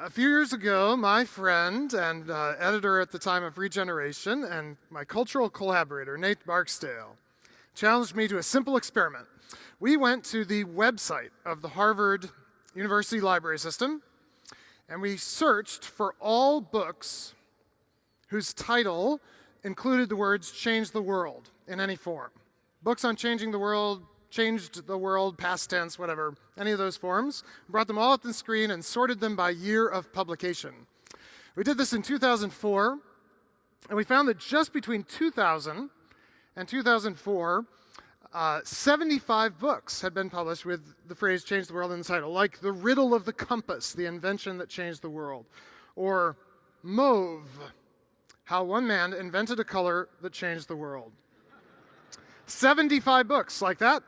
A few years ago, my friend and editor at the time of Regeneration and my cultural collaborator, Nate Barksdale, challenged me to a simple experiment. We went to the website of the Harvard University Library System, and we searched for all books whose title included the words "change the world" in any form. Books on changing the world, changed the world, past tense, whatever, any of those forms. Brought them all up on the screen and sorted them by year of publication. We did this in 2004, and we found that just between 2000 and 2004, 75 books had been published with the phrase "change the world" in the title, like The Riddle of the Compass, the invention that changed the world, or Mauve, how one man invented a color that changed the world. 75 books like that.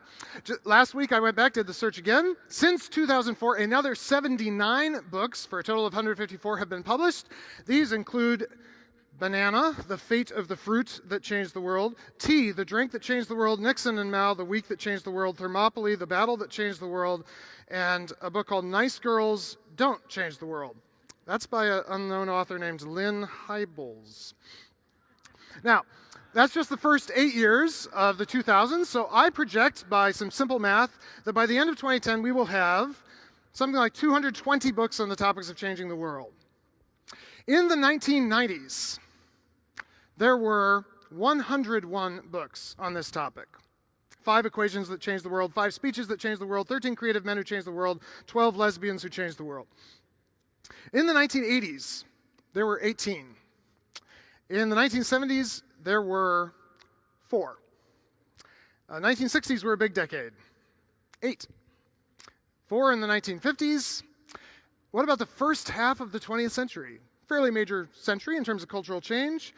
Last week I went back, did the search again. Since 2004, another 79 books, for a total of 154, have been published. These include Banana, The Fate of the Fruit That Changed the World, Tea, The Drink That Changed the World, Nixon and Mao, The Week That Changed the World, Thermopylae, The Battle That Changed the World, and a book called Nice Girls Don't Change the World. That's by an unknown author named Lynn Hybels. Now, that's just the first 8 years of the 2000s, so I project by some simple math that by the end of 2010 we will have something like 220 books on the topics of changing the world. In the 1990s, there were 101 books on this topic. 5 equations that changed the world, 5 speeches that changed the world, 13 creative men who changed the world, 12 lesbians who changed the world. In the 1980s, there were 18. In the 1970s, there were 4. 1960s were a big decade. 8. 4 in the 1950s. What about the first half of the 20th century? Fairly major century in terms of cultural change.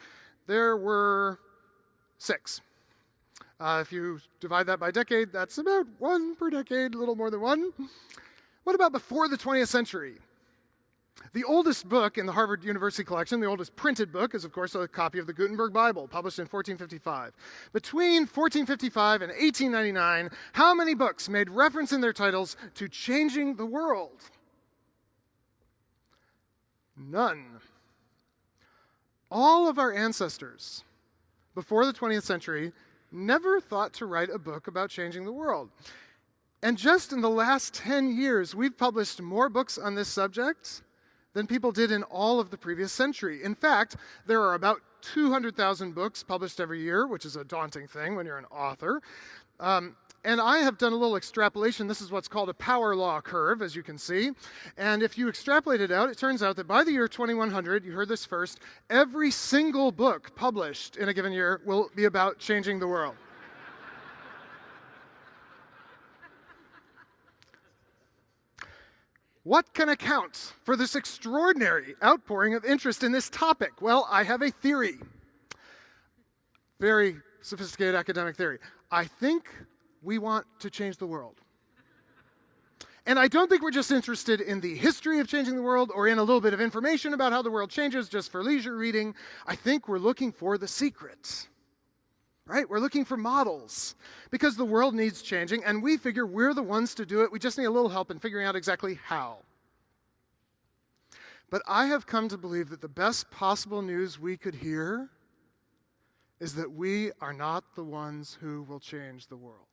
There were 6. If you divide that by decade, that's about 1 per decade, a little more than 1. What about before the 20th century? The oldest book in the Harvard University collection, the oldest printed book, is of course a copy of the Gutenberg Bible, published in 1455. Between 1455 and 1899, how many books made reference in their titles to changing the world? None. All of our ancestors before the 20th century never thought to write a book about changing the world. And just in the last 10 years, we've published more books on this subject than people did in all of the previous century. In fact, there are about 200,000 books published every year, which is a daunting thing when you're an author. And I have done a little extrapolation. This is what's called a power law curve, as you can see. And if you extrapolate it out, it turns out that by the year 2100, you heard this first, every single book published in a given year will be about changing the world. What can account for this extraordinary outpouring of interest in this topic? Well, I have a theory. Very sophisticated academic theory. I think we want to change the world. And I don't think we're just interested in the history of changing the world or in a little bit of information about how the world changes just for leisure reading. I think we're looking for the secret. Right? We're looking for models because the world needs changing, and we figure we're the ones to do it. We just need a little help in figuring out exactly how. But I have come to believe that the best possible news we could hear is that we are not the ones who will change the world.